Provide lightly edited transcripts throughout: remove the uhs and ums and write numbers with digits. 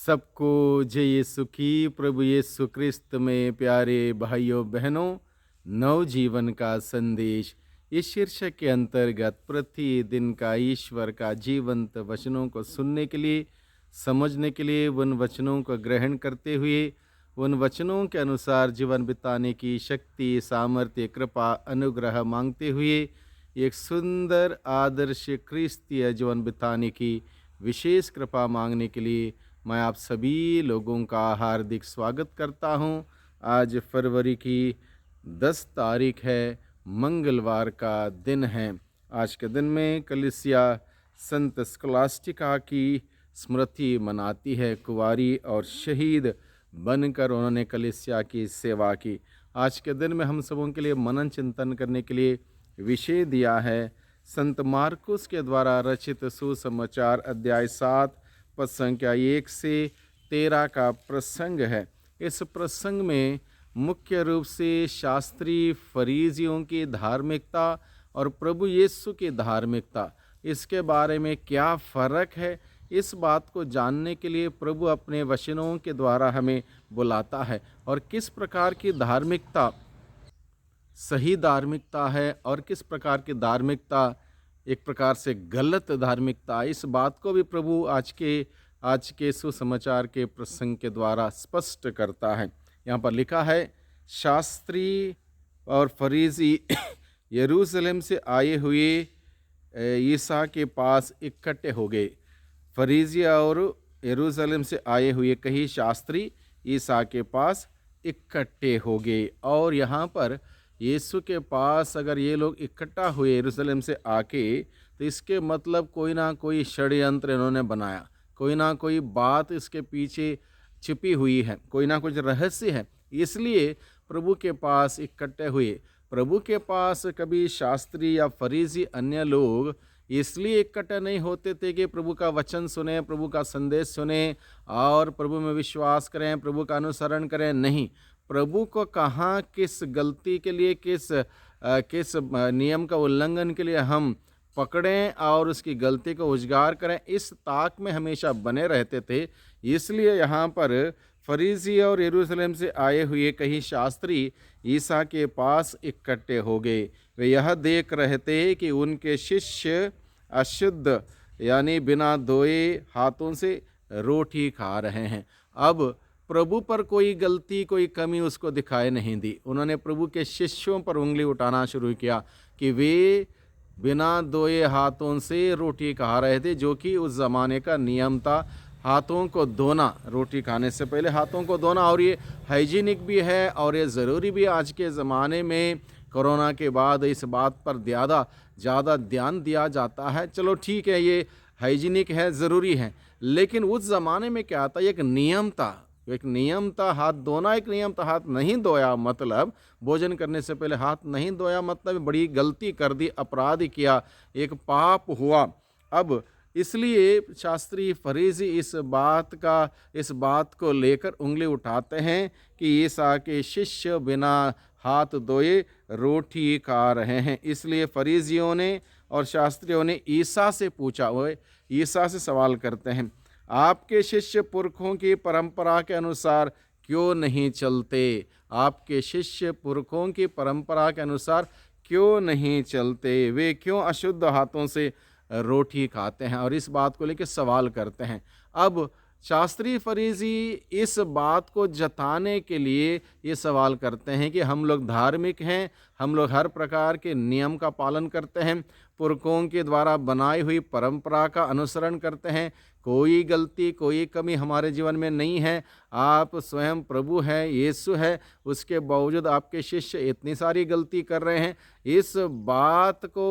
सबको जय यीशु की। प्रभु यीशु क्रिस्त में प्यारे भाइयों बहनों, नव जीवन का संदेश इस शीर्षक के अंतर्गत प्रतिदिन का ईश्वर का जीवंत वचनों को सुनने के लिए, समझने के लिए, उन वचनों को ग्रहण करते हुए उन वचनों के अनुसार जीवन बिताने की शक्ति, सामर्थ्य, कृपा, अनुग्रह मांगते हुए एक सुंदर आदर्श क्रिस्तीय जीवन बिताने की विशेष कृपा मांगने के लिए मैं आप सभी लोगों का हार्दिक स्वागत करता हूं। आज फरवरी की 10 तारीख है, मंगलवार का दिन है। आज के दिन में कलीसिया संत स्कॉलास्टिका की स्मृति मनाती है। कुंवारी और शहीद बनकर उन्होंने कलीसिया की सेवा की। आज के दिन में हम सबों के लिए मनन चिंतन करने के लिए विषय दिया है संत मार्कुस के द्वारा रचित सुसमाचार अध्याय 7 पद संख्या 1 से 13 का प्रसंग है। इस प्रसंग में मुख्य रूप से शास्त्री फरीसियों की धार्मिकता और प्रभु यीशु की धार्मिकता, इसके बारे में क्या फ़र्क है, इस बात को जानने के लिए प्रभु अपने वचनों के द्वारा हमें बुलाता है। और किस प्रकार की धार्मिकता सही धार्मिकता है और किस प्रकार की धार्मिकता एक प्रकार से गलत धार्मिकता, इस बात को भी प्रभु आज के सुसमाचार के प्रसंग के द्वारा स्पष्ट करता है। यहाँ पर लिखा है, शास्त्री और फरीसी यरूशलेम से आए हुए ईसा के पास इकट्ठे हो गए। फरीसी और यरूशलेम से आए हुए कई शास्त्री ईसा के पास इकट्ठे हो गए। और यहाँ पर यीशु के पास अगर ये लोग इकट्ठा हुए यरूशलेम से आके, तो इसके मतलब कोई ना कोई षड्यंत्र इन्होंने बनाया, कोई ना कोई बात इसके पीछे छिपी हुई है, कोई ना कुछ रहस्य है, इसलिए प्रभु के पास इकट्ठे हुए। प्रभु के पास कभी शास्त्री या फरीसी अन्य लोग इसलिए इकट्ठे नहीं होते थे कि प्रभु का वचन सुने, प्रभु का संदेश सुने और प्रभु में विश्वास करें, प्रभु का अनुसरण करें। नहीं, प्रभु को कहाँ किस गलती के लिए, किस नियम का उल्लंघन के लिए हम पकड़ें और उसकी गलती को उजागर करें, इस ताक में हमेशा बने रहते थे। इसलिए यहाँ पर फरीसी और यरूशलेम से आए हुए कई शास्त्री ईसा के पास इकट्ठे हो गए। वे यह देख रहे थे कि उनके शिष्य अशुद्ध यानी बिना धोए हाथों से रोटी खा रहे हैं। अब प्रभु पर कोई गलती, कोई कमी उसको दिखाई नहीं दी। उन्होंने प्रभु के शिष्यों पर उंगली उठाना शुरू किया कि वे बिना धोए हाथों से रोटी खा रहे थे, जो कि उस ज़माने का नियम था। हाथों को धोना, रोटी खाने से पहले हाथों को धोना, और ये हाइजीनिक भी है और ये ज़रूरी भी। आज के ज़माने में कोरोना के बाद इस बात पर ज़्यादा ध्यान दिया जाता है। चलो ठीक है, ये हाइजीनिक है, ज़रूरी है, लेकिन उस ज़माने में क्या था, एक नियम था हाथ धोना, एक नियम था हाथ नहीं धोया मतलब भोजन करने से पहले हाथ नहीं धोया मतलब बड़ी गलती कर दी, अपराध किया, एक पाप हुआ। अब इसलिए शास्त्री फरीसी इस बात को लेकर उंगली उठाते हैं कि ईसा के शिष्य बिना हाथ धोए रोटी खा रहे हैं। इसलिए फरीसियों ने और शास्त्रियों ने ईसा से पूछा, वो ईसा से सवाल करते हैं, आपके शिष्य पुरखों की परंपरा के अनुसार क्यों नहीं चलते? आपके शिष्य पुरखों की परंपरा के अनुसार क्यों नहीं चलते? वे क्यों अशुद्ध हाथों से रोटी खाते हैं? और इस बात को लेकर सवाल करते हैं। अब शास्त्री फरीसी इस बात को जताने के लिए ये सवाल करते हैं कि हम लोग धार्मिक हैं, हम लोग हर प्रकार के नियम का पालन करते हैं, पुरखों के द्वारा बनाई हुई परंपरा का अनुसरण करते हैं, कोई गलती, कोई कमी हमारे जीवन में नहीं है। आप स्वयं प्रभु हैं, यीशु है, उसके बावजूद आपके शिष्य इतनी सारी गलती कर रहे हैं। इस बात को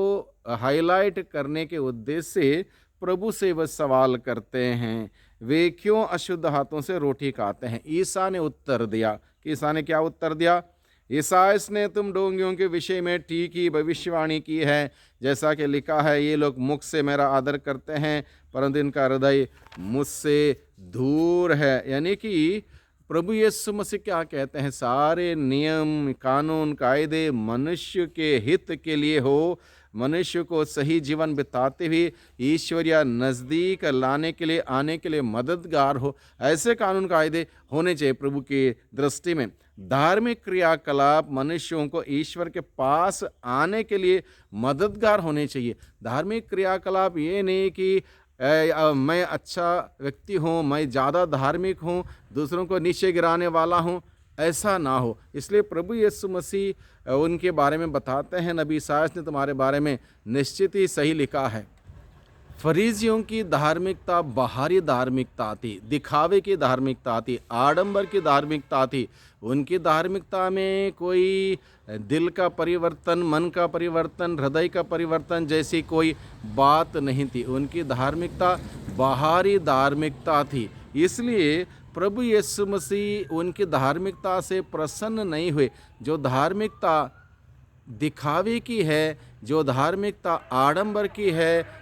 हाईलाइट करने के उद्देश्य से प्रभु से वह सवाल करते हैं, वे क्यों अशुद्ध हाथों से रोटी खाते हैं? ईसा ने उत्तर दिया कि ईसा ने क्या उत्तर दिया? ईसाइस ने तुम ढोंगियों के विषय में ठीक ही भविष्यवाणी की है, जैसा कि लिखा है, ये लोग मुख से मेरा आदर करते हैं परंतु इनका हृदय मुझसे दूर है। यानी कि प्रभु यीशु मसीह क्या कहते हैं, सारे नियम, कानून, कायदे मनुष्य के हित के लिए हो, मनुष्य को सही जीवन बिताते हुए ईश्वरीय नज़दीक लाने के लिए, आने के लिए मददगार हो, ऐसे कानून कायदे होने चाहिए प्रभु की दृष्टि में। धार्मिक क्रियाकलाप मनुष्यों को ईश्वर के पास आने के लिए मददगार होने चाहिए। धार्मिक क्रियाकलाप ये नहीं कि मैं अच्छा व्यक्ति हूँ, मैं ज़्यादा धार्मिक हूँ, दूसरों को नीचे गिराने वाला हूँ, ऐसा ना हो। इसलिए प्रभु यीशु मसीह उनके बारे में बताते हैं, नबी इसायास ने तुम्हारे बारे में निश्चित ही सही लिखा है। फरीसियों की धार्मिकता बाहरी धार्मिकता थी, दिखावे की धार्मिकता थी, आडंबर की धार्मिकता थी। उनकी धार्मिकता में कोई दिल का परिवर्तन, मन का परिवर्तन, हृदय का परिवर्तन जैसी कोई बात नहीं थी। उनकी धार्मिकता बाहरी धार्मिकता थी। इसलिए प्रभु यीशु मसीह उनकी धार्मिकता से प्रसन्न नहीं हुए। जो धार्मिकता दिखावे की है, जो धार्मिकता आडंबर की है,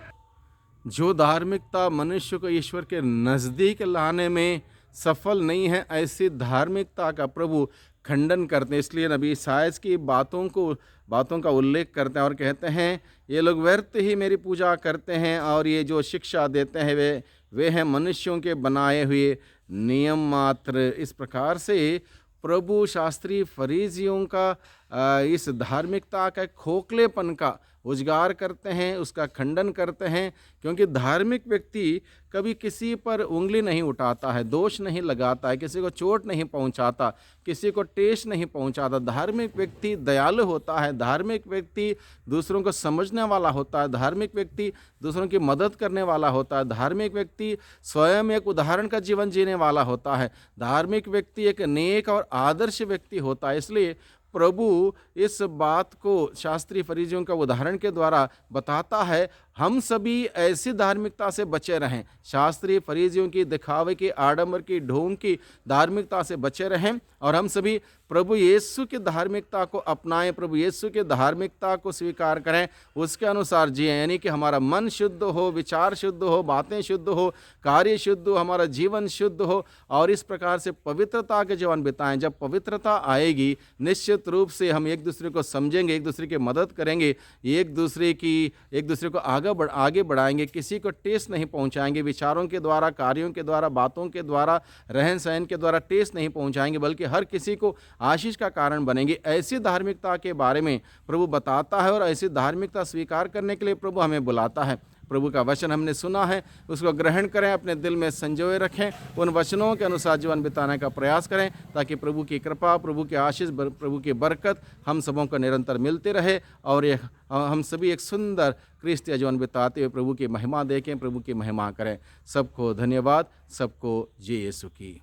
जो धार्मिकता मनुष्य को ईश्वर के नज़दीक लाने में सफल नहीं है, ऐसी धार्मिकता का प्रभु खंडन करते हैं। इसलिए नबी इसायास की बातों का उल्लेख करते हैं और कहते हैं, ये लोग व्यर्थ ही मेरी पूजा करते हैं और ये जो शिक्षा देते हैं वे हैं मनुष्यों के बनाए हुए नियम मात्र। इस प्रकार से प्रभु शास्त्री फरीसियों का इस धार्मिकता का खोखलेपन का उजागर करते हैं, उसका खंडन करते हैं। क्योंकि धार्मिक व्यक्ति कभी किसी पर उंगली नहीं उठाता है, दोष नहीं लगाता है, किसी को चोट नहीं पहुंचाता, किसी को ठेस नहीं पहुंचाता। धार्मिक व्यक्ति दयालु होता है, धार्मिक व्यक्ति दूसरों को समझने वाला होता है, धार्मिक व्यक्ति दूसरों की मदद करने वाला होता है, धार्मिक व्यक्ति स्वयं एक उदाहरण का जीवन जीने वाला होता है, धार्मिक व्यक्ति एक नेक और आदर्श व्यक्ति होता है। इसलिए प्रभु इस बात को शास्त्री फरीसियों का उदाहरण के द्वारा बताता है, हम सभी ऐसी धार्मिकता से बचे रहें। शास्त्री फरीसियों की दिखावे की, आडंबर की, ढोंग की धार्मिकता से बचे रहें और हम सभी प्रभु यीशु की धार्मिकता को अपनाएं, प्रभु यीशु की धार्मिकता को स्वीकार करें, उसके अनुसार जिएं। यानी कि हमारा मन शुद्ध हो, विचार शुद्ध हो, बातें शुद्ध हो, कार्य शुद्ध हो, हमारा जीवन शुद्ध हो और इस प्रकार से पवित्रता के जीवन बिताएं। जब पवित्रता आएगी, निश्चित रूप से हम एक दूसरे को समझेंगे, एक दूसरे की मदद करेंगे, एक दूसरे को आगे बढ़ाएंगे, किसी को ठेस नहीं पहुंचाएंगे, विचारों के द्वारा, कार्यों के द्वारा, बातों के द्वारा, रहन सहन के द्वारा ठेस नहीं पहुंचाएंगे, बल्कि हर किसी को आशीष का कारण बनेंगे। ऐसी धार्मिकता के बारे में प्रभु बताता है और ऐसी धार्मिकता स्वीकार करने के लिए प्रभु हमें बुलाता है। प्रभु का वचन हमने सुना है, उसको ग्रहण करें, अपने दिल में संजोए रखें, उन वचनों के अनुसार जीवन बिताने का प्रयास करें, ताकि प्रभु की कृपा, प्रभु की आशीष, प्रभु की बरकत हम सबों को निरंतर मिलती रहे और हम सभी एक सुंदर क्रिस्तीय जीवन बिताते हुए प्रभु की महिमा देखें, प्रभु की महिमा करें। सबको धन्यवाद, सबको जय यीशु की।